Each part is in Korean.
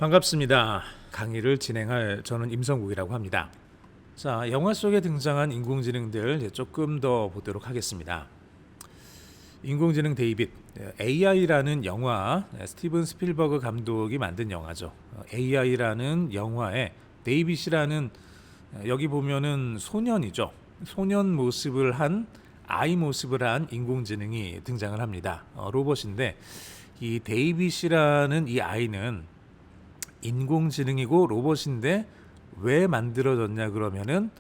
반갑습니다. 강의를 진행할 저는 임성국이라고 합니다. 자, 영화 속에 등장한 인공지능들 이제 조금 더 보도록 하겠습니다. 인공지능 데이빗, AI라는 영화, 스티븐 스필버그 감독이 만든 영화죠. AI라는 영화에 데이빗이라는 여기 보면은 소년이죠. 소년 모습을 한 아이 모습을 한 인공지능이 등장을 합니다. 로봇인데 이 데이빗이라는 이 아이는 인공지능이고 로봇인데 왜 만들어졌냐 그러면은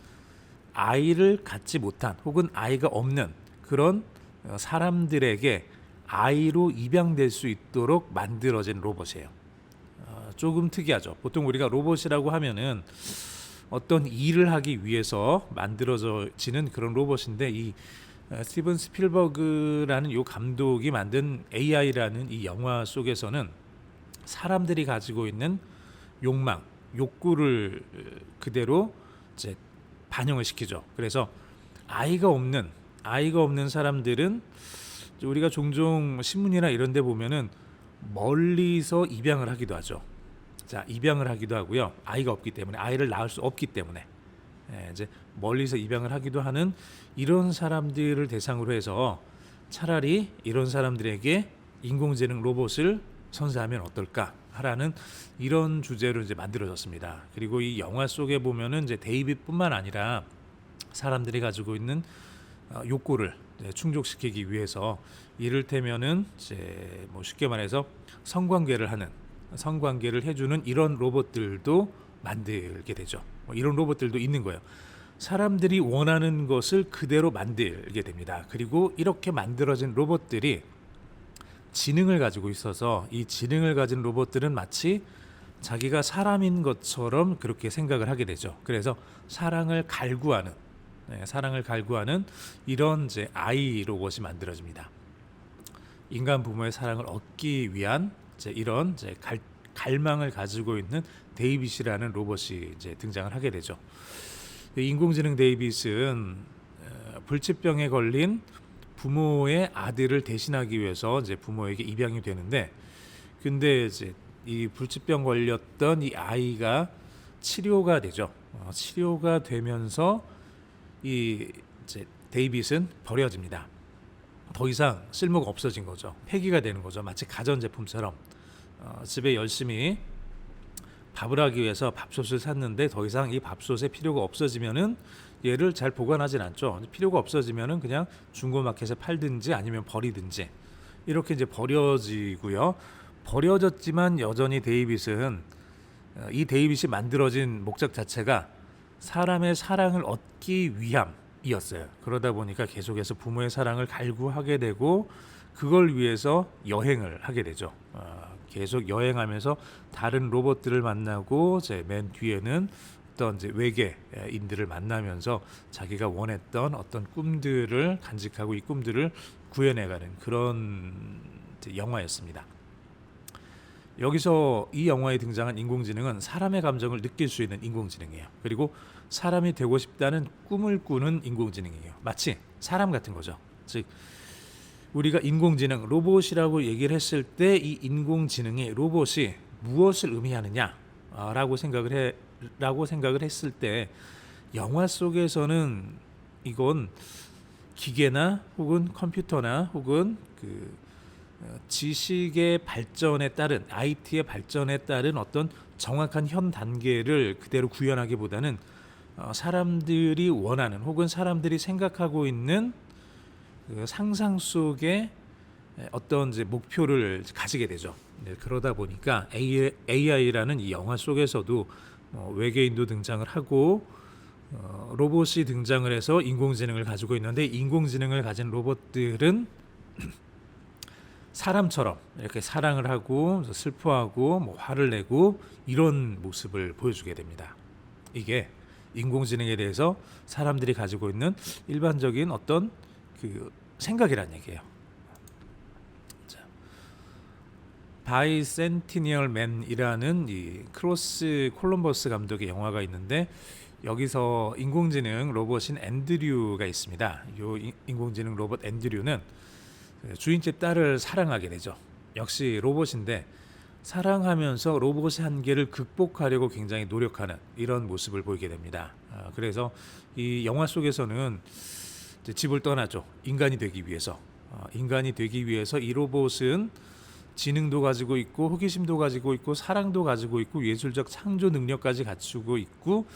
아이를 갖지 못한 혹은 아이가 없는 그런 사람들에게 아이로 입양될 수 있도록 만들어진 로봇이에요. 조금 특이하죠. 보통 우리가 로봇이라고 하면은 어떤 일을 하기 위해서 만들어지는 그런 로봇인데 이 스티븐 스필버그라는 이 감독이 만든 AI라는 이 영화 속에서는 사람들이 가지고 있는 욕망, 욕구를 그대로 이제 반영을 시키죠. 그래서 아이가 없는 사람들은 우리가 종종 신문이나 이런 데 보면은 멀리서 입양을 하기도 하죠. 자, 입양을 하기도 하고요. 아이가 없기 때문에 아이를 낳을 수 없기 때문에 이제 멀리서 입양을 하기도 하는 이런 사람들을 대상으로 해서 차라리 이런 사람들에게 인공지능 로봇을 선사하면 어떨까 하라는 이런 주제로 이제 만들어졌습니다. 그리고 이 영화 속에 보면은 이제 데이빗뿐만 아니라 사람들이 가지고 있는 욕구를 충족시키기 위해서 이를테면은 이제 뭐 쉽게 말해서 성관계를 해주는 이런 로봇들도 만들게 되죠. 이런 로봇들도 있는 거예요. 사람들이 원하는 것을 그대로 만들게 됩니다. 그리고 이렇게 만들어진 로봇들이 지능을 가지고 있어서 이 지능을 가진 로봇들은 마치 자기가 사람인 것처럼 그렇게 생각을 하게 되죠. 그래서 사랑을 갈구하는 이런 이제 아이 로봇이 만들어집니다. 인간 부모의 사랑을 얻기 위한 이제 이런 이제 갈망을 가지고 있는 데이빗이라는 로봇이 이제 등장을 하게 되죠. 인공지능 데이빗은 불치병에 걸린 부모의 아들을 대신하기 위해서 이제 부모에게 입양이 되는데, 근데 이제 이 불치병 걸렸던 이 아이가 치료가 되죠. 치료가 되면서 이 이제 데이빗은 버려집니다. 더 이상 쓸모가 없어진 거죠. 폐기가 되는 거죠. 마치 가전제품처럼 집에 열심히 밥을 하기 위해서 밥솥을 샀는데 더 이상 이 밥솥에 필요가 없어지면은 얘를 잘 보관하진 않죠. 필요가 없어지면은 그냥 중고마켓에 팔든지 아니면 버리든지 이렇게 이제 버려지고요. 버려졌지만 여전히 데이빗은 이 데이빗이 만들어진 목적 자체가 사람의 사랑을 얻기 위함이었어요. 그러다 보니까 계속해서 부모의 사랑을 갈구하게 되고 그걸 위해서 여행을 하게 되죠. 계속 여행하면서 다른 로봇들을 만나고 이제 맨 뒤에는 어떤 이제 외계인들을 만나면서 자기가 원했던 어떤 꿈들을 간직하고 이 꿈들을 구현해가는 그런 영화였습니다. 여기서 이 영화에 등장한 인공지능은 사람의 감정을 느낄 수 있는 인공지능이에요. 그리고 사람이 되고 싶다는 꿈을 꾸는 인공지능이에요. 마치 사람 같은 거죠. 즉 우리가 인공지능, 로봇이라고 얘기를 했을 때 이 인공지능이 로봇이 무엇을 의미하느냐라고 생각을 했을 때 영화 속에서는 이건 기계나 혹은 컴퓨터나 혹은 지식의 발전에 따른 IT의 발전에 따른 어떤 정확한 현 단계를 그대로 구현하기보다는 사람들이 원하는 혹은 사람들이 생각하고 있는 상상 속의 어떤 이제 목표를 가지게 되죠. 그러다 보니까 AI라는 이 영화 속에서도 외계인도 등장을 하고 로봇이 등장을 해서 인공지능을 가지고 있는데 인공지능을 가진 로봇들은 사람처럼 이렇게 사랑을 하고 슬퍼하고 뭐 화를 내고 이런 모습을 보여주게 됩니다. 이게 인공지능에 대해서 사람들이 가지고 있는 일반적인 어떤 생각이란 얘기예요. 바이센티니얼 맨이라는 이 크로스 콜럼버스 감독의 영화가 있는데 여기서 인공지능 로봇인 앤드류가 있습니다. 이 인공지능 로봇 앤드류는 주인집 딸을 사랑하게 되죠. 역시 로봇인데 사랑하면서 로봇의 한계를 극복하려고 굉장히 노력하는 이런 모습을 보이게 됩니다. 그래서 이 영화 속에서는 이제 집을 떠나죠. 인간이 되기 위해서. 인간이 되기 위해서 이 로봇은 지능도 가지고 있고 호기심도 가지고 있고 사랑도 가지고 있고 예술적 창조 능력까지 갖추고 있고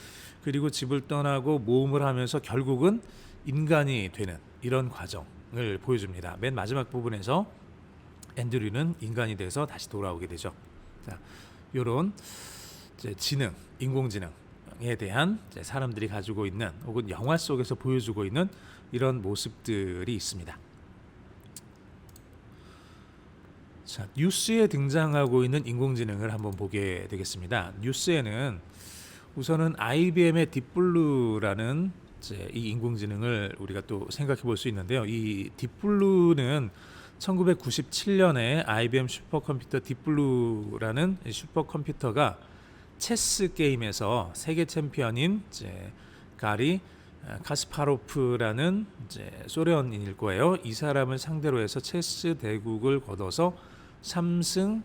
그리고 집을 떠나고 모험을 하면서 결국은 인간이 되는 이런 과정을 보여줍니다. 맨 마지막 부분에서 앤드류는 인간이 돼서 다시 돌아오게 되죠. 자, 이런 지능, 인공지능에 대한 사람들이 가지고 있는 혹은 영화 속에서 보여주고 있는 이런 모습들이 있습니다. 자, 뉴스에 등장하고 있는 인공지능을 한번 보게 되겠습니다. 뉴스에는 우선은 IBM의 딥블루라는 이 인공지능을 우리가 또 생각해 볼 수 있는데요. 이 딥블루는 1997년에 IBM 슈퍼컴퓨터 딥블루라는 슈퍼컴퓨터가 체스 게임에서 세계 챔피언인 가리 카스파로프라는 소련인일 거예요. 이 사람을 상대로 해서 체스 대국을 거둬서 2승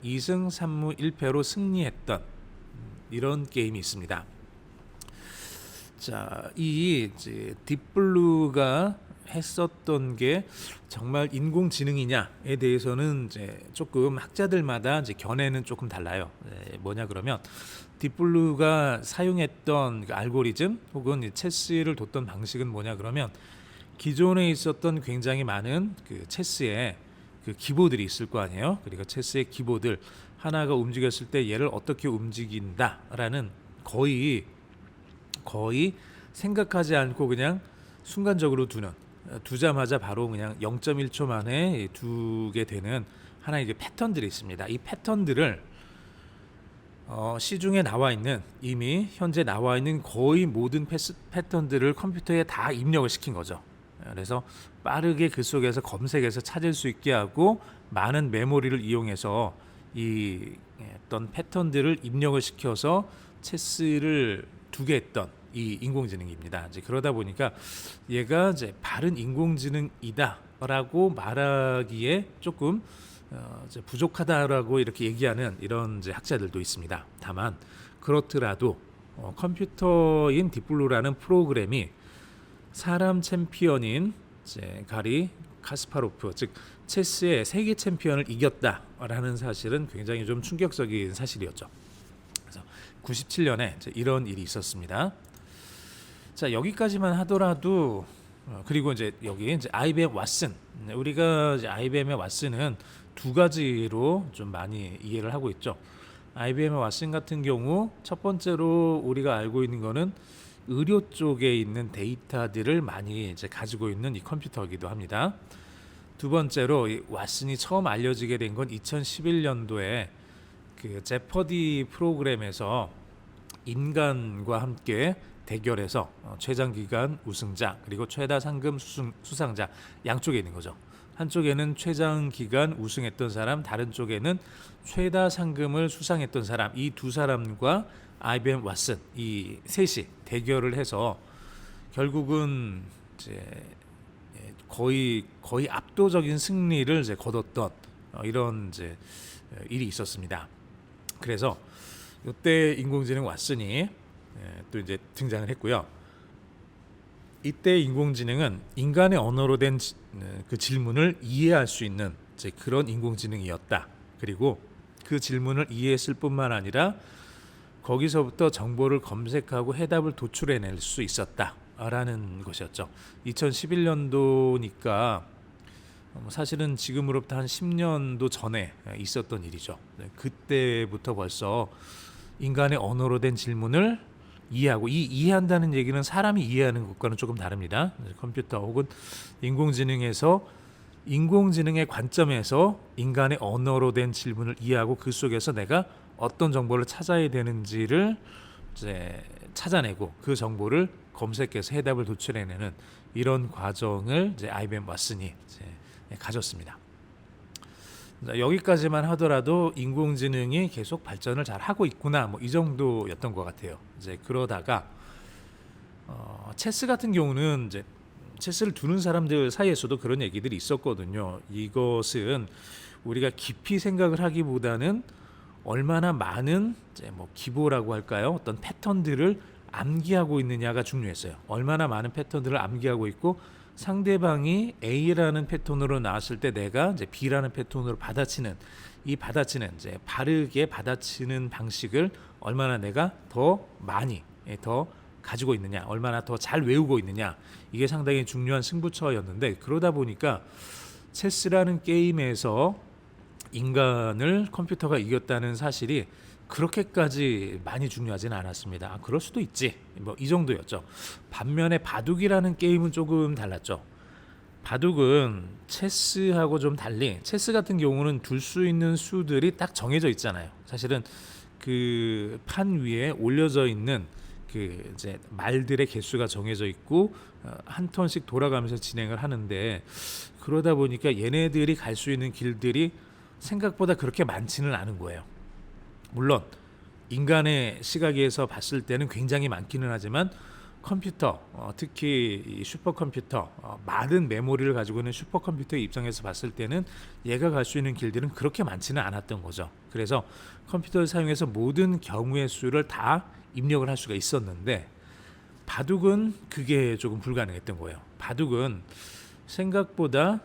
3무 1패로 승리했던 이런 게임이 있습니다. 자, 이 딥블루가 했었던 게 정말 인공지능이냐에 대해서는 조금 학자들마다 견해는 조금 달라요. 뭐냐 그러면 딥블루가 사용했던 그 알고리즘 혹은 체스를 뒀던 방식은 뭐냐 그러면 기존에 있었던 굉장히 많은 그 체스의 그 기보들이 있을 거 아니에요. 그리고 체스의 기보들 하나가 움직였을 때 얘를 어떻게 움직인다라는 거의 생각하지 않고 그냥 순간적으로 두자마자 바로 그냥 0.1초 만에 두게 되는 하나의 패턴들이 있습니다. 이 패턴들을 시중에 나와 있는 이미 현재 나와 있는 거의 모든 패턴들을 컴퓨터에 다 입력을 시킨 거죠. 그래서 빠르게 그 속에서 검색해서 찾을 수 있게 하고 많은 메모리를 이용해서 이 어떤 패턴들을 입력을 시켜서 체스를 두게 했던 이 인공지능입니다. 그러다 보니까 얘가 바른 인공지능이다라고 말하기에 조금 부족하다라고 이렇게 얘기하는 이런 학자들도 있습니다. 다만 그렇더라도 컴퓨터인 딥블루라는 프로그램이 사람 챔피언인 가리 카스파로프 즉 체스의 세계 챔피언을 이겼다라는 사실은 굉장히 좀 충격적인 사실이었죠. 그래서 97년에 이런 일이 있었습니다. 자, 여기까지만 하더라도 그리고 여기 IBM 왓슨 우리가 IBM의 왓슨은 두 가지로 좀 많이 이해를 하고 있죠. IBM의 왓슨 같은 경우 첫 번째로 우리가 알고 있는 거는 의료 쪽에 있는 데이터들을 많이 가지고 있는 이 컴퓨터이기도 합니다. 두 번째로 이 왓슨이 처음 알려지게 된 건 2011년도에 그 제퍼디 프로그램에서 인간과 함께 대결해서 최장 기간 우승자 그리고 최다 상금 수상자 양쪽에 있는 거죠. 한쪽에는 최장 기간 우승했던 사람, 다른 쪽에는 최다 상금을 수상했던 사람, 이 두 사람과 IBM 왓슨 이 셋이 대결을 해서 결국은 거의 압도적인 승리를 거뒀던 이런 일이 있었습니다. 그래서 이때 인공지능 왓슨이 또 등장을 했고요. 이때 인공지능은 인간의 언어로 된 그 질문을 이해할 수 있는 그런 인공지능이었다. 그리고 그 질문을 이해했을 뿐만 아니라 거기서부터 정보를 검색하고 해답을 도출해낼 수 있었다라는 것이었죠. 2011년도니까 사실은 지금으로부터 한 10년도 전에 있었던 일이죠. 그때부터 벌써 인간의 언어로 된 질문을 이해하고 이해한다는 얘기는 사람이 이해하는 것과는 조금 다릅니다. 컴퓨터 혹은 인공지능에서 인공지능의 관점에서 인간의 언어로 된 질문을 이해하고 그 속에서 내가 어떤 정보를 찾아야 되는지를 찾아내고 그 정보를 검색해서 해답을 도출해내는 이런 과정을 IBM 왓슨이 가졌습니다. 여기까지만 하더라도 인공지능이 계속 발전을 잘 하고 있구나 이 정도였던 것 같아요. 그러다가 체스 같은 경우는 체스를 두는 사람들 사이에서도 그런 얘기들이 있었거든요. 이것은 우리가 깊이 생각을 하기보다는 얼마나 많은 이제 뭐 기보라고 할까요? 어떤 패턴들을 암기하고 있느냐가 중요했어요. 얼마나 많은 패턴들을 암기하고 있고 상대방이 A라는 패턴으로 나왔을 때 내가 이제 B라는 패턴으로 받아치는 이 받아치는 이제 바르게 받아치는 방식을 얼마나 내가 더 많이 더 가지고 있느냐, 얼마나 더 잘 외우고 있느냐, 이게 상당히 중요한 승부처였는데, 그러다 보니까 체스라는 게임에서 인간을 컴퓨터가 이겼다는 사실이 그렇게까지 많이 중요하지는 않았습니다. 아, 그럴 수도 있지. 뭐 이 정도였죠. 반면에 바둑이라는 게임은 조금 달랐죠. 바둑은 체스하고 좀 달리, 체스 같은 경우는 둘 수 있는 수들이 딱 정해져 있잖아요. 사실은 그 판 위에 올려져 있는 그 이제 말들의 개수가 정해져 있고 한 턴씩 돌아가면서 진행을 하는데, 그러다 보니까 얘네들이 갈 수 있는 길들이 생각보다 그렇게 많지는 않은 거예요. 물론 인간의 시각에서 봤을 때는 굉장히 많기는 하지만 컴퓨터, 특히 이 슈퍼컴퓨터, 많은 메모리를 가지고 있는 슈퍼컴퓨터의 입장에서 봤을 때는 얘가 갈 수 있는 길들은 그렇게 많지는 않았던 거죠. 그래서 컴퓨터를 사용해서 모든 경우의 수를 다 입력을 할 수가 있었는데, 바둑은 그게 조금 불가능했던 거예요. 바둑은 생각보다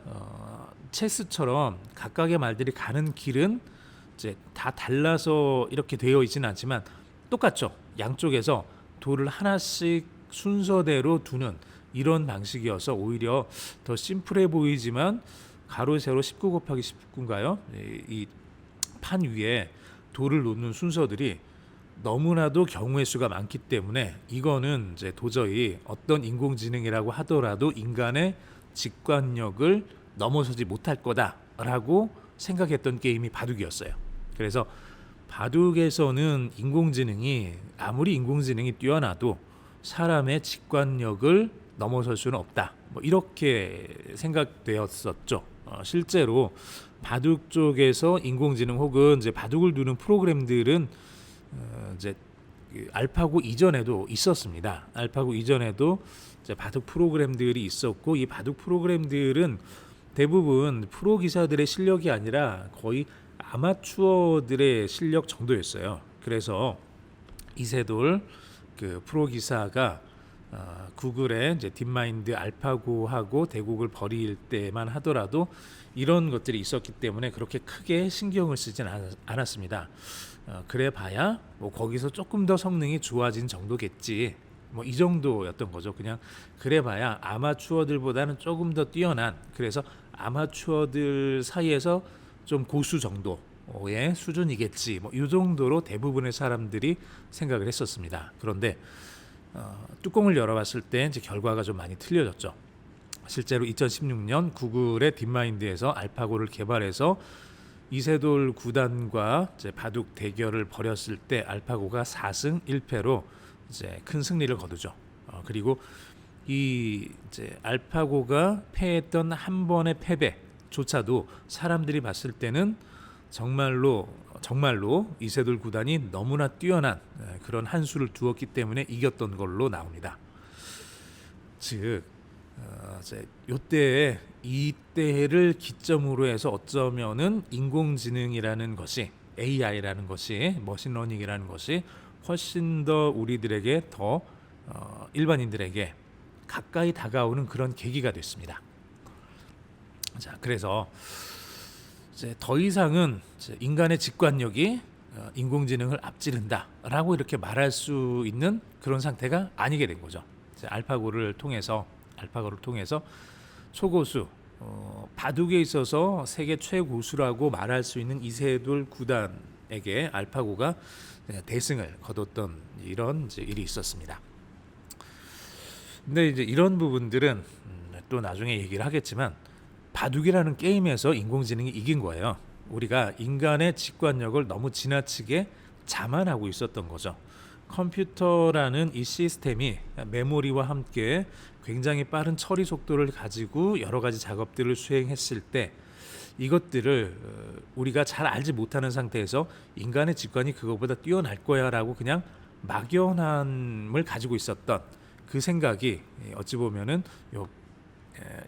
체스처럼 각각의 말들이 가는 길은 이제 다 달라서 이렇게 되어 있지는 않지만 똑같죠. 양쪽에서 돌을 하나씩 순서대로 두는 이런 방식이어서 오히려 더 심플해 보이지만 가로 세로 19 곱하기 19인가요? 이 판 위에 돌을 놓는 순서들이 너무나도 경우의 수가 많기 때문에 이거는 이제 도저히 어떤 인공지능이라고 하더라도 인간의 직관력을 넘어서지 못할 거다라고 생각했던 게임이 바둑이었어요. 그래서 바둑에서는 인공지능이 아무리 인공지능이 뛰어나도 사람의 직관력을 넘어설 수는 없다. 뭐 이렇게 생각되었었죠. 실제로 바둑 쪽에서 인공지능 혹은 이제 바둑을 두는 프로그램들은 이제 알파고 이전에도 있었습니다. 알파고 이전에도 이제 바둑 프로그램들이 있었고, 이 바둑 프로그램들은 대부분 프로 기사들의 실력이 아니라 거의 아마추어들의 실력 정도였어요. 그래서 이세돌 그 프로 기사가 구글에 이제 딥마인드 알파고하고 대국을 벌일 때만 하더라도 이런 것들이 있었기 때문에 그렇게 크게 신경을 쓰진 않았습니다. 그래 봐야 뭐 거기서 조금 더 성능이 좋아진 정도겠지, 뭐 이 정도였던 거죠. 그냥 그래 봐야 아마추어들보다는 조금 더 뛰어난, 그래서 아마추어들 사이에서 좀 고수 정도의 수준이겠지, 뭐 이 정도로 대부분의 사람들이 생각을 했었습니다. 그런데 뚜껑을 열어봤을 때 이제 결과가 좀 많이 틀려졌죠. 실제로 2016년 구글의 딥마인드에서 알파고를 개발해서 이세돌 구단과 이제 바둑 대결을 벌였을 때 알파고가 4승 1패로 이제 큰 승리를 거두죠. 그리고 이 이제 알파고가 패했던 한 번의 패배조차도 사람들이 봤을 때는 정말로 이세돌 구단이 너무나 뛰어난 그런 한 수를 두었기 때문에 이겼던 걸로 나옵니다. 즉 이때 이때를 기점으로 해서 어쩌면은 인공지능이라는 것이, AI라는 것이, 머신러닝이라는 것이 훨씬 더 우리들에게 더 일반인들에게 가까이 다가오는 그런 계기가 됐습니다. 자, 그래서 이제 더 이상은 이제 인간의 직관력이 인공지능을 앞지른다라고 이렇게 말할 수 있는 그런 상태가 아니게 된 거죠. 이제 알파고를 통해서 초고수, 바둑에 있어서 세계 최고수라고 말할 수 있는 이세돌 구단에게 알파고가 대승을 거뒀던 이런 이제 일이 있었습니다. 근데 이제 이런 부분들은 또 나중에 얘기를 하겠지만 바둑이라는 게임에서 인공지능이 이긴 거예요. 우리가 인간의 직관력을 너무 지나치게 자만하고 있었던 거죠. 컴퓨터라는 이 시스템이 메모리와 함께 굉장히 빠른 처리 속도를 가지고 여러 가지 작업들을 수행했을 때 이것들을 우리가 잘 알지 못하는 상태에서 인간의 직관이 그거보다 뛰어날 거야라고 그냥 막연함을 가지고 있었던 그 생각이 어찌 보면은 요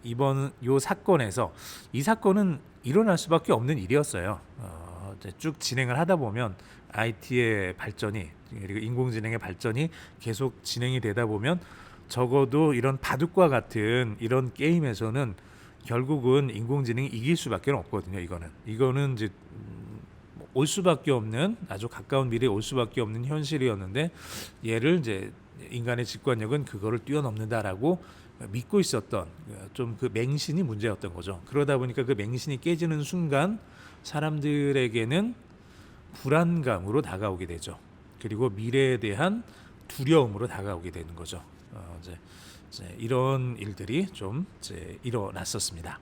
이번 요 사건에서 이 사건은 일어날 수밖에 없는 일이었어요. 이제 쭉 진행을 하다 보면 IT의 발전이 그리고 인공지능의 발전이 계속 진행이 되다 보면 적어도 이런 바둑과 같은 이런 게임에서는 결국은 인공지능이 이길 수밖에 없거든요. 이거는 이제 올 수밖에 없는 아주 가까운 미래에 올 수밖에 없는 현실이었는데 얘를 이제 인간의 직관력은 그거를 뛰어넘는다라고 믿고 있었던 좀 그 맹신이 문제였던 거죠. 그러다 보니까 그 맹신이 깨지는 순간 사람들에게는 불안감으로 다가오게 되죠. 그리고 미래에 대한 두려움으로 다가오게 되는 거죠. 이제 이런 일들이 좀 이제 일어났었습니다.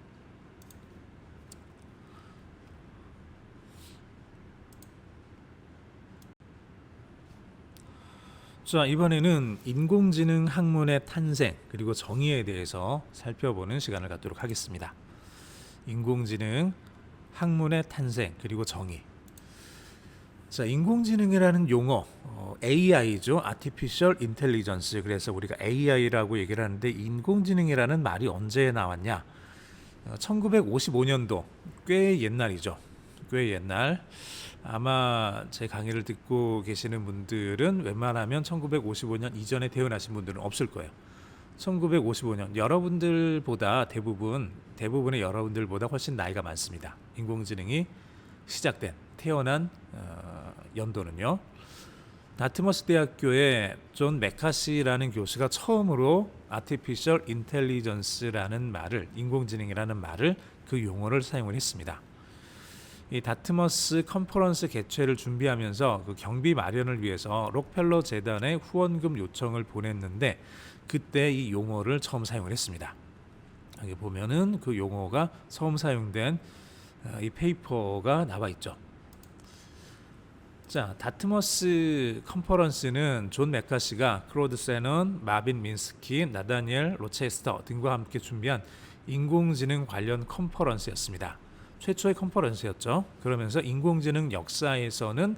자, 이번에는 인공지능 학문의 탄생 그리고 정의에 대해서 살펴보는 시간을 갖도록 하겠습니다. 인공지능 학문의 탄생 그리고 정의. 자, 인공지능이라는 용어, AI죠. Artificial Intelligence. 그래서 우리가 AI라고 얘기를 하는데 인공지능이라는 말이 언제 나왔냐? 1955년도 꽤 옛날이죠. 꽤 옛날. 아마 제 강의를 듣고 계시는 분들은 웬만하면 1955년 이전에 태어나신 분들은 없을 거예요. 1955년 여러분들보다 대부분의 여러분들보다 훨씬 나이가 많습니다. 인공지능이 시작된 태어난 연도는요. 다트머스 대학교의 존 메카시라는 교수가 처음으로 Artificial Intelligence라는 말을 인공지능이라는 말을 그 용어를 사용을 했습니다. 이 다트머스 컨퍼런스 개최를 준비하면서 그 경비 마련을 위해서 록펠러 재단에 후원금 요청을 보냈는데 그때 이 용어를 처음 사용을 했습니다. 여기 보면은 그 용어가 처음 사용된 이 페이퍼가 나와 있죠. 자, 다트머스 컨퍼런스는 존 메카시가 클로드 세넌, 마빈 민스키, 나다니엘 로체스터 등과 함께 준비한 인공지능 관련 컨퍼런스였습니다. 최초의 컨퍼런스였죠. 그러면서 인공지능 역사에서는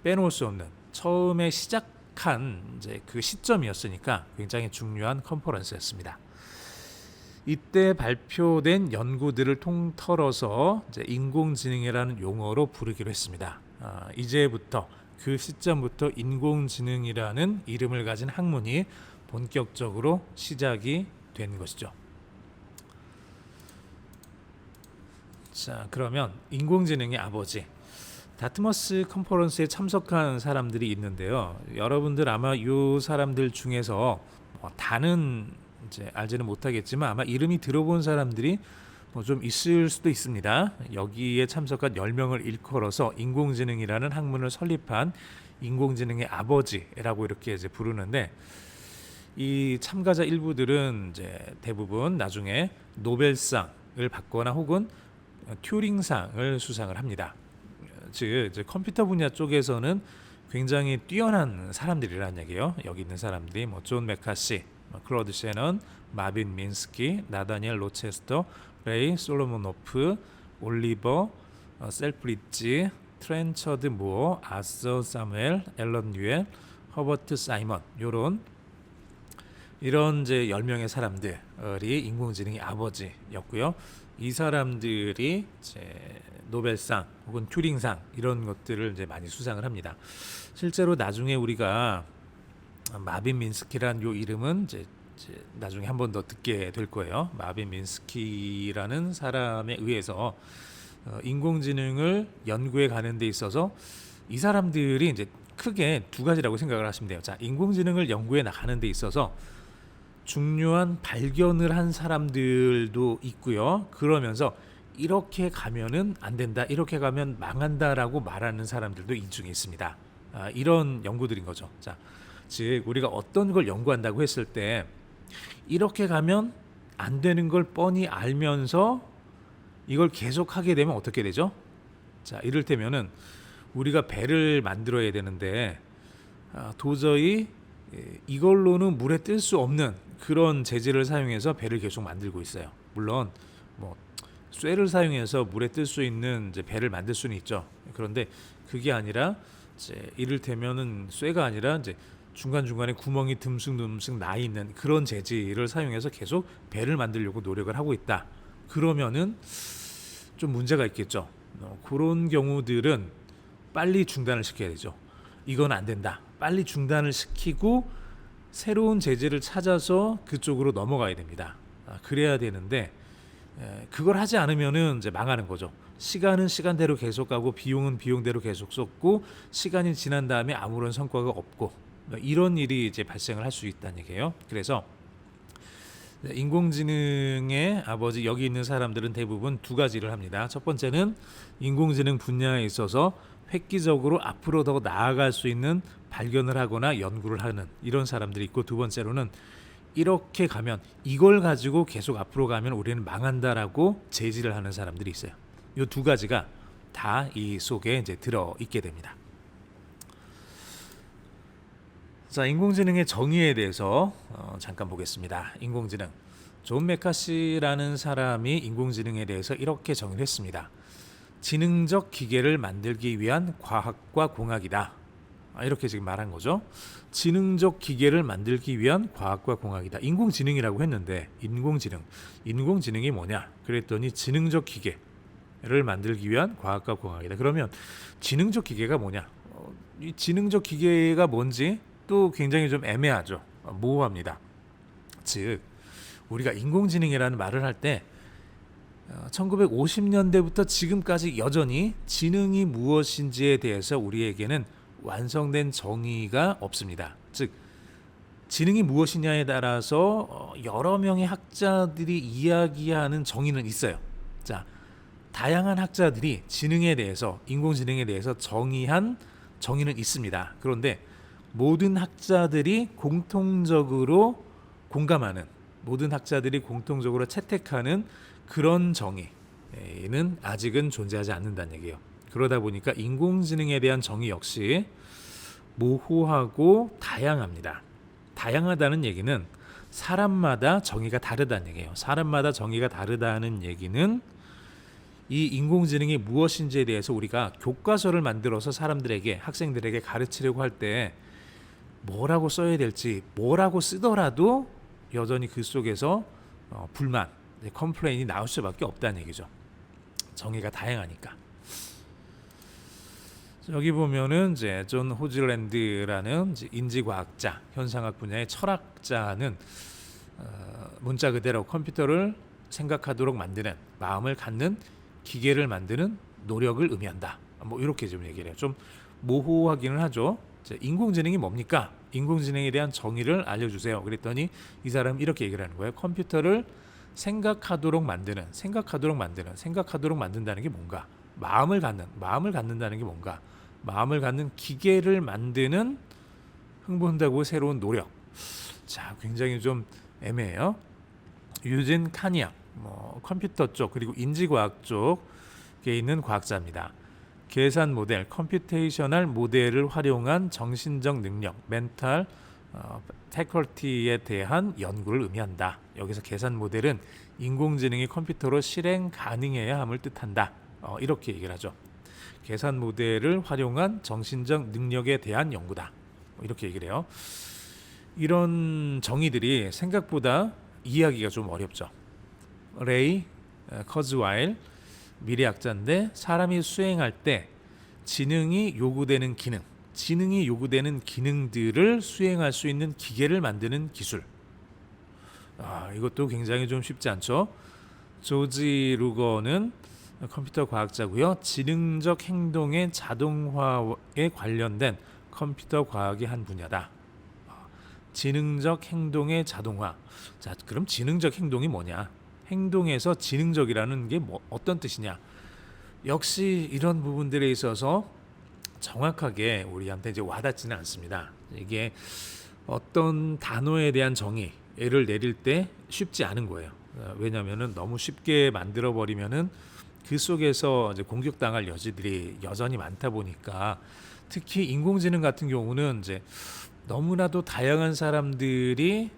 빼놓을 수 없는 처음에 시작한 이제 그 시점이었으니까 굉장히 중요한 컨퍼런스였습니다. 이때 발표된 연구들을 통틀어서 이제 인공지능이라는 용어로 부르기로 했습니다. 이제부터 그 시점부터 인공지능이라는 이름을 가진 학문이 본격적으로 시작이 된 것이죠. 자, 그러면 인공지능의 아버지 다트머스 컨퍼런스에 참석한 사람들이 있는데요. 여러분들 아마 이 사람들 중에서 다는 이제 알지는 못하겠지만 아마 이름이 들어본 사람들이 좀 있을 수도 있습니다. 여기에 참석한 10명을 일컬어서 인공지능이라는 학문을 설립한 인공지능의 아버지라고 이렇게 이제 부르는데 이 참가자 일부들은 이제 대부분 나중에 노벨상을 받거나 혹은 튜링상을 수상을 합니다. 즉 이제 컴퓨터 분야 쪽에서는 굉장히 뛰어난 사람들이라는 얘기예요. 여기 있는 사람들이 존 메카시, 클로드 셰넌, 마빈 민스키, 나다니엘 로체스터, 레이 솔로모노프, 올리버 셀프리지, 트렌처드 무어, 아서 사무엘, 앨런 뉴엘, 허버트 사이먼 이런 이제 10명의 사람들이 인공지능의 아버지였고요. 이 사람들이 이제 노벨상 혹은 튜링상 이런 것들을 이제 많이 수상을 합니다. 실제로 나중에 우리가 마빈 민스키라는 요 이름은 이제 나중에 한 번 더 듣게 될 거예요. 마빈 민스키라는 사람에 의해서 인공지능을 연구해 가는 데 있어서 이 사람들이 이제 크게 두 가지라고 생각을 하시면 돼요. 자, 인공지능을 연구해 나가는 데 있어서 중요한 발견을 한 사람들도 있고요. 그러면서 이렇게 가면은 안 된다, 이렇게 가면 망한다라고 말하는 사람들도 이 중에 있습니다. 이런 연구들인 거죠. 자, 즉 우리가 어떤 걸 연구한다고 했을 때 이렇게 가면 안 되는 걸 뻔히 알면서 이걸 계속 하게 되면 어떻게 되죠? 자, 이를테면은 우리가 배를 만들어야 되는데 도저히 이걸로는 물에 뜰 수 없는 그런 재질을 사용해서 배를 계속 만들고 있어요. 물론 쇠를 사용해서 물에 뜰 수 있는 이제 배를 만들 수는 있죠. 그런데 그게 아니라 이제 이를테면은 쇠가 아니라 이제 중간중간에 구멍이 듬승듬승 나 있는 그런 재질을 사용해서 계속 배를 만들려고 노력을 하고 있다. 그러면은 좀 문제가 있겠죠. 그런 경우들은 빨리 중단을 시켜야 되죠. 이건 안 된다. 빨리 중단을 시키고 새로운 재질을 찾아서 그쪽으로 넘어가야 됩니다. 그래야 되는데 그걸 하지 않으면은 이제 망하는 거죠. 시간은 시간대로 계속 가고 비용은 비용대로 계속 썼고 시간이 지난 다음에 아무런 성과가 없고 이런 일이 이제 발생을 할 수 있다는 얘기예요. 그래서 인공지능의 아버지 여기 있는 사람들은 대부분 두 가지를 합니다. 첫 번째는 인공지능 분야에 있어서 획기적으로 앞으로 더 나아갈 수 있는 발견을 하거나 연구를 하는 이런 사람들이 있고, 두 번째로는 이렇게 가면 이걸 가지고 계속 앞으로 가면 우리는 망한다라고 제지를 하는 사람들이 있어요. 이 두 가지가 다 이 속에 이제 들어 있게 됩니다. 자, 인공지능의 정의에 대해서 잠깐 보겠습니다. 인공지능. 존 메카시라는 사람이 인공지능에 대해서 이렇게 정의를 했습니다. 지능적 기계를 만들기 위한 과학과 공학이다. 이렇게 지금 말한 거죠. 지능적 기계를 만들기 위한 과학과 공학이다. 인공지능이라고 했는데 인공지능이 뭐냐? 그랬더니 지능적 기계를 만들기 위한 과학과 공학이다. 그러면 지능적 기계가 뭐냐? 이 지능적 기계가 뭔지 또 굉장히 좀 애매하죠. 모호합니다. 즉 우리가 인공지능이라는 말을 할 때 1950년대부터 지금까지 여전히 지능이 무엇인지에 대해서 우리에게는 완성된 정의가 없습니다. 즉 지능이 무엇이냐에 따라서 여러 명의 학자들이 이야기하는 정의는 있어요. 자, 다양한 학자들이 지능에 대해서, 인공지능에 대해서 정의한 정의는 있습니다. 그런데 모든 학자들이 공통적으로 공감하는, 모든 학자들이 공통적으로 채택하는 그런 정의는 아직은 존재하지 않는다는 얘기예요. 그러다 보니까 인공지능에 대한 정의 역시 모호하고 다양합니다. 다양하다는 얘기는 사람마다 정의가 다르다는 얘기예요. 사람마다 정의가 다르다는 얘기는 이 인공지능이 무엇인지에 대해서 우리가 교과서를 만들어서 사람들에게, 학생들에게 가르치려고 할 때 뭐라고 써야 될지, 뭐라고 쓰더라도 여전히 그 속에서 불만, 컴플레인이 나올 수밖에 없다는 얘기죠. 정의가 다양하니까. 여기 보면은 이제 존 호즐랜드라는 인지과학자, 현상학 분야의 철학자는 문자 그대로 컴퓨터를 생각하도록 만드는, 마음을 갖는 기계를 만드는 노력을 의미한다. 뭐 이렇게 좀 얘기를 해요. 좀 모호하기는 하죠. 인공지능이 뭡니까? 인공지능에 대한 정의를 알려주세요. 그랬더니 이 사람은 이렇게 얘기를 하는 거예요. 컴퓨터를 생각하도록 만든다는 게 뭔가? 마음을 갖는다는 게 뭔가? 마음을 갖는 기계를 만드는 흥분되고 새로운 노력. 자, 굉장히 좀 애매해요. 유진 카니악, 컴퓨터 쪽 그리고 인지과학 쪽에 있는 과학자입니다. 계산 모델, 컴퓨테이셔널 모델을 활용한 정신적 능력, 멘탈 패컬티에 대한 연구를 의미한다. 여기서 계산 모델은 인공지능이 컴퓨터로 실행 가능해야 함을 뜻한다. 이렇게 얘기를 하죠. 계산 모델을 활용한 정신적 능력에 대한 연구다. 이렇게 얘기를 해요. 이런 정의들이 생각보다 이해하기가 좀 어렵죠. 레이 커즈와일 미래학자인데 사람이 수행할 때 지능이 요구되는 기능들을 수행할 수 있는 기계를 만드는 기술. 이것도 굉장히 좀 쉽지 않죠. 조지 루거는 컴퓨터 과학자고요. 지능적 행동의 자동화에 관련된 컴퓨터 과학의 한 분야다. 지능적 행동의 자동화. 자, 그럼 지능적 행동이 뭐냐? 행동에서 지능적이라는 게 어떤 뜻이냐? 역시 이런 부분들에 있어서 정확하게 우리한테 이제 와닿지는 않습니다. 이게 어떤 단어에 대한 정의를 내릴 때 쉽지 않은 거예요. 왜냐하면은 너무 쉽게 만들어 버리면은 그 속에서 이제 공격당할 여지들이 여전히 많다 보니까, 특히 인공지능 같은 경우는 이제 너무나도 다양한 사람들이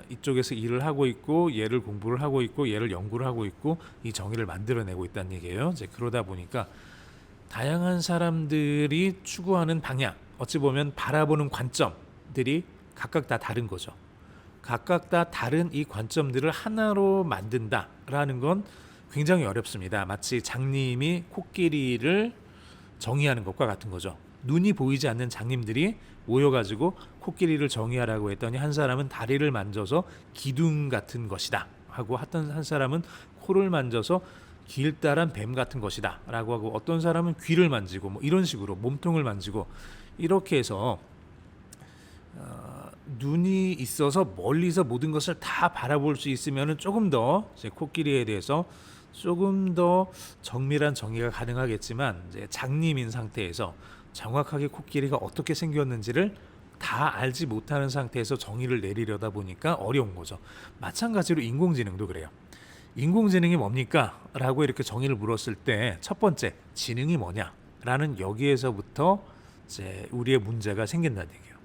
이쪽에서 일을 하고 있고, 얘를 공부를 하고 있고, 얘를 연구를 하고 있고, 이 정의를 만들어내고 있다는 얘기예요. 이제 그러다 보니까 다양한 사람들이 추구하는 방향, 어찌 보면 바라보는 관점들이 관점들이 각각 다 다른 거죠. 각각 다 다른 이 관점들을 하나로 만든다라는 건 굉장히 어렵습니다. 마치 장님이 코끼리를 정의하는 것과 같은 거죠. 눈이 보이지 않는 장님들이 모여가지고 코끼리를 정의하라고 했더니 한 사람은 다리를 만져서 기둥 같은 것이다 하고, 한 사람은 코를 만져서 길다란 뱀 같은 것이다 라고 하고, 어떤 사람은 귀를 만지고 뭐 이런 식으로 몸통을 만지고, 이렇게 해서 눈이 있어서 멀리서 모든 것을 다 바라볼 수 있으면 조금 더 이제 코끼리에 대해서 조금 더 정밀한 정의가 가능하겠지만, 이제 장님인 상태에서 정확하게 코끼리가 어떻게 생겼는지를 다 알지 못하는 상태에서 정의를 내리려다 보니까 어려운 거죠. 마찬가지로 인공지능도 그래요. 인공지능이 뭡니까? 라고 이렇게 정의를 물었을 때 첫 번째, 지능이 뭐냐? 라는 여기에서부터 이제 우리의 문제가 생긴다는 얘기예요.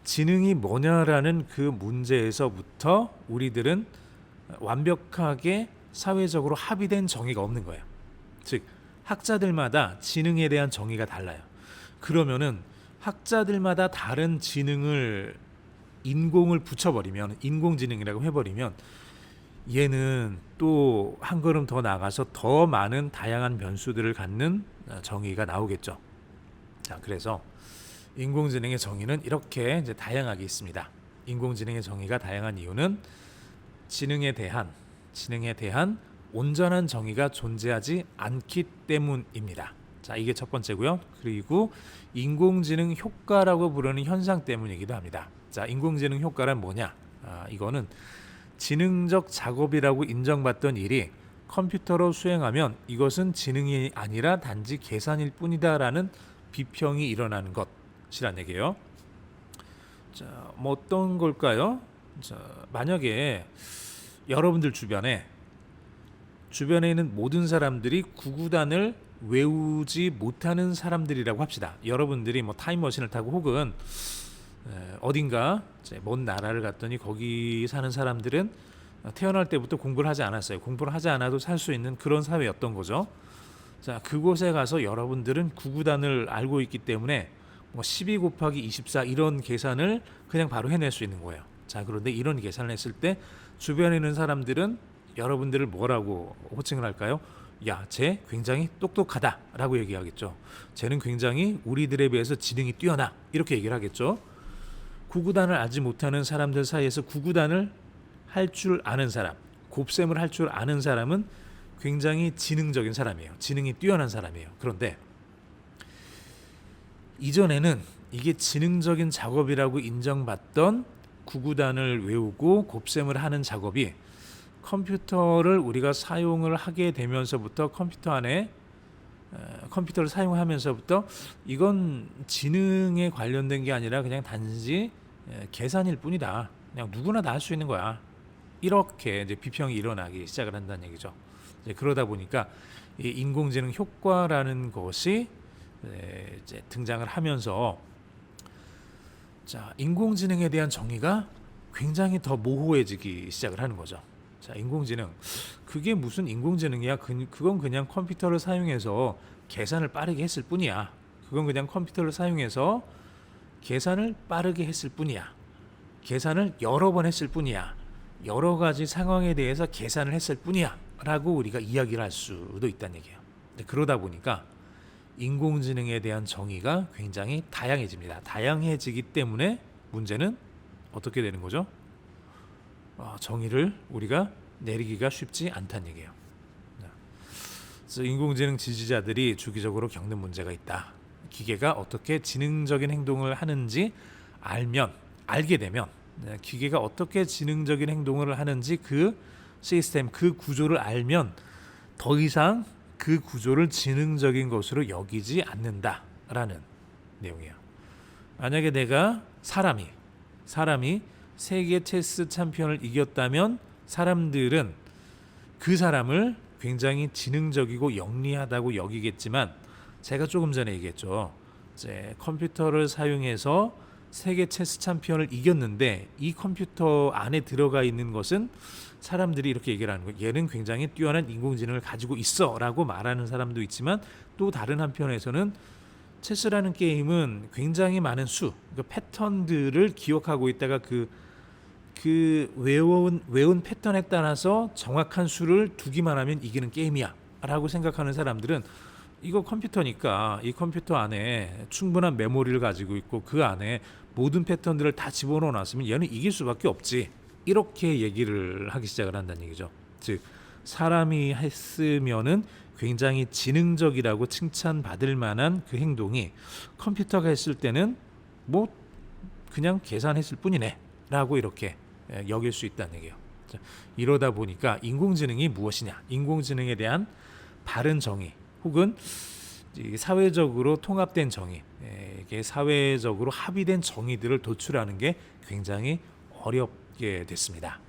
지능이 뭐냐라는 그 문제에서부터 우리들은 완벽하게 사회적으로 합의된 정의가 없는 거예요. 즉, 학자들마다 지능에 대한 정의가 달라요. 그러면은 학자들마다 다른 지능을 인공을 붙여버리면, 인공지능이라고 해버리면, 얘는 또 한 걸음 더 나가서 더 많은 다양한 변수들을 갖는 정의가 나오겠죠. 자, 그래서 인공지능의 정의는 이렇게 이제 다양하게 있습니다. 인공지능의 정의가 다양한 이유는 지능에 대한 온전한 정의가 존재하지 않기 때문입니다. 자, 이게 첫 번째고요. 그리고 인공지능 효과라고 부르는 현상 때문이기도 합니다. 자, 인공지능 효과란 뭐냐? 이거는 지능적 작업이라고 인정받던 일이 컴퓨터로 수행하면 이것은 지능이 아니라 단지 계산일 뿐이다라는 비평이 일어나는 것이란 얘기예요. 자, 뭐 어떤 걸까요? 자, 만약에 여러분들 주변에 있는 모든 사람들이 구구단을 외우지 못하는 사람들이라고 합시다. 여러분들이 뭐 타임머신을 타고 혹은 어딘가 먼 나라를 갔더니 거기 사는 사람들은 태어날 때부터 공부를 하지 않았어요. 공부를 하지 않아도 살 수 있는 그런 사회였던 거죠. 자, 그곳에 가서 여러분들은 구구단을 알고 있기 때문에 뭐 12 곱하기 24 이런 계산을 그냥 바로 해낼 수 있는 거예요. 자, 그런데 이런 계산을 했을 때 주변에 있는 사람들은 여러분들을 뭐라고 호칭을 할까요? 야, 쟤 굉장히 똑똑하다라고 얘기하겠죠. 쟤는 굉장히 우리들에 비해서 지능이 뛰어나, 이렇게 얘기를 하겠죠. 구구단을 알지 못하는 사람들 사이에서 구구단을 할 줄 아는 사람, 곱셈을 할 줄 아는 사람은 굉장히 지능적인 사람이에요. 지능이 뛰어난 사람이에요. 그런데 이전에는 이게 지능적인 작업이라고 인정받던 구구단을 외우고 곱셈을 하는 작업이 컴퓨터를 우리가 사용을 하게 되면서부터, 컴퓨터를 사용하면서부터 이건 지능에 관련된 게 아니라 그냥 단지 계산일 뿐이다. 그냥 누구나 다 할 수 있는 거야. 이렇게 이제 비평이 일어나기 시작을 한다는 얘기죠. 이제 그러다 보니까 이 인공지능 효과라는 것이 이제 등장을 하면서, 자, 인공지능에 대한 정의가 굉장히 더 모호해지기 시작을 하는 거죠. 자, 인공지능, 그게 무슨 인공지능이야? 그건 그냥 컴퓨터를 사용해서 계산을 빠르게 했을 뿐이야. 그건 그냥 컴퓨터를 사용해서 계산을 빠르게 했을 뿐이야. 계산을 여러 번 했을 뿐이야. 여러 가지 상황에 대해서 계산을 했을 뿐이야 라고 우리가 이야기를 할 수도 있다는 얘기예요. 그러다 보니까 인공지능에 대한 정의가 굉장히 다양해집니다. 다양해지기 때문에 문제는 어떻게 되는 거죠? 정의를 우리가 내리기가 쉽지 않다는 얘기예요. 그래서 인공지능 지지자들이 주기적으로 겪는 문제가 있다. 기계가 어떻게 지능적인 행동을 하는지 알게 되면, 기계가 어떻게 지능적인 행동을 하는지 그 시스템, 그 구조를 알면 더 이상 그 구조를 지능적인 것으로 여기지 않는다라는 내용이에요. 만약에 내가 사람이 세계 체스 챔피언을 이겼다면 사람들은 그 사람을 굉장히 지능적이고 영리하다고 여기겠지만, 제가 조금 전에 얘기했죠. 이제 컴퓨터를 사용해서 세계 체스 챔피언을 이겼는데 이 컴퓨터 안에 들어가 있는 것은 사람들이 이렇게 얘기를 하는 거예요. 얘는 굉장히 뛰어난 인공지능을 가지고 있어 라고 말하는 사람도 있지만, 또 다른 한편에서는 체스라는 게임은 굉장히 많은 그 패턴들을 기억하고 있다가 그 외운 패턴에 따라서 정확한 수를 두기만 하면 이기는 게임이야 라고 생각하는 사람들은 이거 컴퓨터니까 이 컴퓨터 안에 충분한 메모리를 가지고 있고 그 안에 모든 패턴들을 다 집어넣어 놨으면 얘는 이길 수밖에 없지, 이렇게 얘기를 하기 시작을 한다는 얘기죠. 즉 사람이 했으면은 굉장히 지능적이라고 칭찬받을 만한 그 행동이 컴퓨터가 했을 때는 뭐 그냥 계산했을 뿐이네 라고 이렇게 여길 수 있다는 얘기예요. 자, 이러다 보니까 인공지능이 무엇이냐, 인공지능에 대한 바른 정의 혹은 사회적으로 통합된 정의, 이게 사회적으로 합의된 정의들을 도출하는 게 굉장히 어렵게 됐습니다.